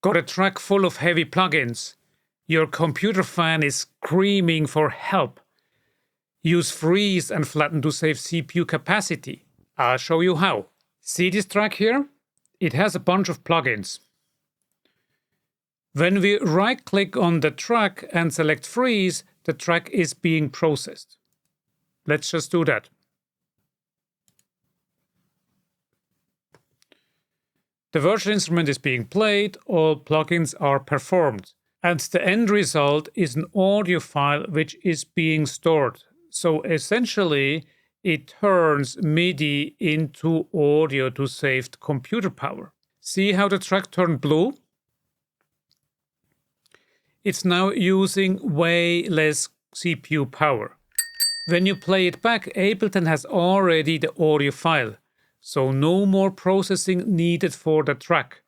Got a track full of heavy plugins? Your computer fan is screaming for help. Use freeze and flatten to save CPU capacity. I'll show you how. See this track here? It has a bunch of plugins. When we right-click on the track and select freeze, the track is being processed. Let's just do that. The virtual instrument is being played, all plugins are performed, and the end result is an audio file which is being stored. So essentially, it turns MIDI into audio to save the computer power. See how the track turned blue? It's now using way less CPU power. When you play it back, Ableton has already the audio file, so no more processing needed for the track.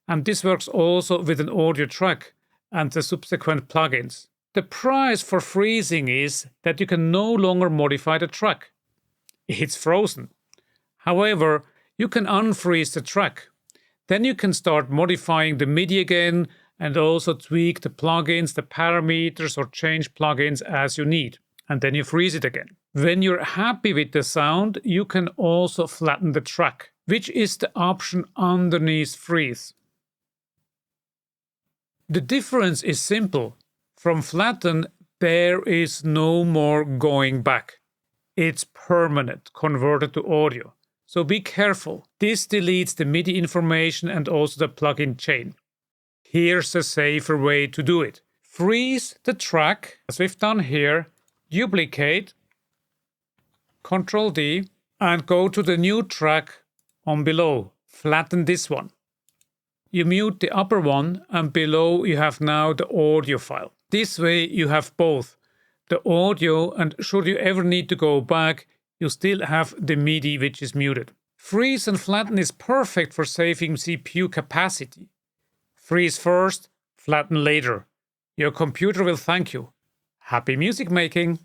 And this works also with an audio track and the subsequent plugins. The price for freezing is that you can no longer modify the track. It's frozen. However, you can unfreeze the track. Then you can start modifying the MIDI again and also tweak the plugins, the parameters, or change plugins as you need. And then you freeze it again. When you're happy with the sound, you can also flatten the track, which is the option underneath freeze. The difference is simple. From flatten, there is no more going back. It's permanent, converted to audio. So be careful. This deletes the MIDI information and also the plugin chain. Here's a safer way to do it. Freeze the track, as we've done here, duplicate, Ctrl D, and go to the new track on below. Flatten this one. You mute the upper one, and below you have now the audio file. This way you have both the audio, and should you ever need to go back, you still have the MIDI which is muted. Freeze and flatten is perfect for saving CPU capacity. Freeze first, flatten later. Your computer will thank you. Happy music making!